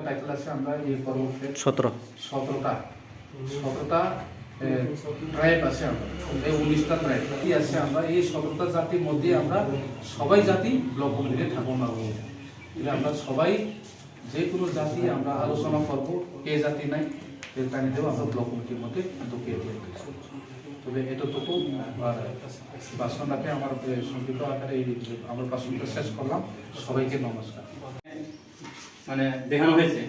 Title আছে আমরা এই পরবর্তী 17টা ট্রাইব আছে আমরা এই 19টা ট্রাইব কি আছে আমরা এই 17টা জাতির মধ্যে আমরা সবাই জাতি ব্লক কমিটিতে থাকবো না এটা আমরা সবাই যে কোনো জাতি আমরা আলোচনা করবো কে জাতি নাই তাইতেও আমরা ব্লক কমিটির মধ্যে ঢুকিয়ে দিয়ে তবে এতটুকু ভাষণটাকে আমার সংক্ষিপ্ত আকারে আমার ভাষণটা শেষ করলাম সবাইকে নমস্কার। মানে দেখানো হয়েছে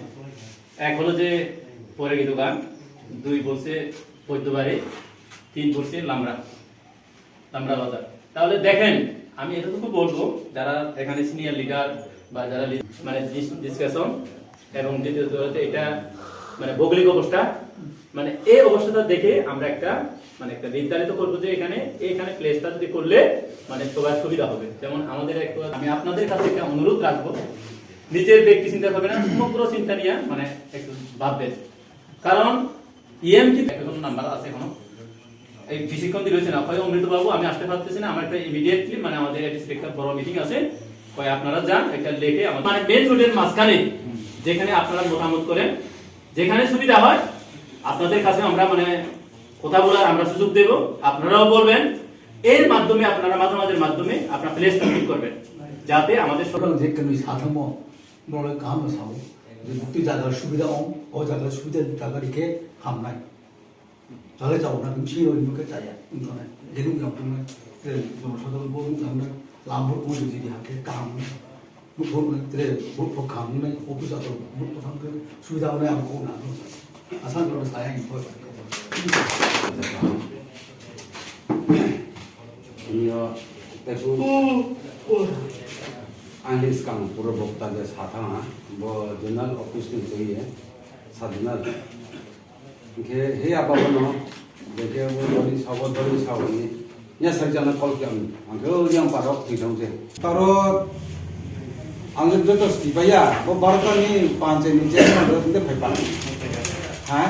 এক হলো যে পরে গীত গান, 2 বলছে পদ্মবাড়ি, 3 বলছে লামড়া বাজার। তাহলে দেখেন আমি এতটুকু বলবো যারা এখানে সিনিয়র লিডার বা যারা মানে ডিসকাশন এবং দ্বিতীয়ত এটা মানে ভৌগোলিক অবস্থা মানে এই অবস্থাটা দেখে আমরা একটা নির্ধারিত করবো যে এখানে প্লেসটা যদি করলে মানে সবার সুবিধা হবে। যেমন আমাদের আমি আপনাদের কাছে একটা অনুরোধ রাখবো, নিজের ব্যক্তি চিন্তা করবেন না, সমগ্র চিন্তা নিয়ে মানে একটু ভাববেন। কারণ ইএমটি এখন নাম্বার আছে এখনো এই বেশিক্ষণ দিয়ে রয়েছে না, হয় অমৃত বাবু আমি আসতে পারতেছি না, আমার একটা ইমিডিয়েটলি মানে আমাদের একটা বড় মিটিং আছে, হয় আপনারা যান একটা লেখে মানে মেন রোডের মাঝখানে যেখানে আপনারা মতামত করেন, যেখানে সুবিধা হয় আপনাদের কাছে আমরা মানে কথা বলার আমরা সুযোগ দেব, আপনারাও বলবেন, এর মাধ্যমে আপনারা মাঝে মাধ্যমে আপনারা প্লেসটা ঠিক করবেন যাতে আমাদের সকল যে কোনো সাধর্ম বড় কাম সাও যে মুক্তি জায়গার সুবিধা ও জায়গার সুবিধা জায়গা রেখে হাম নাই তাহলে যাও না তুমি সেই ওইগুলোকে চাই উঠোনে যেগুলো আপনার জনসাধারণ বলুন আমরা লাভর কোনো যদি হাতে কাম ভোট ভোট খাম নাই অফিস আতো ভোট প্রথম সুবিধা হলে আমি কোন আসাম করে সায়া आंनि सिगां बर' बक्ताजों साथाङा जनरल अफिसनि जयै साधुनाल ओंखे हे आबाबनो बेखे बरि सावनि या सरजाना कल खालाम आंखौ yang parok थैथावजे parok आंजों जत स्टिबाया बो भारतनि पांचेनि जेन फैफा हा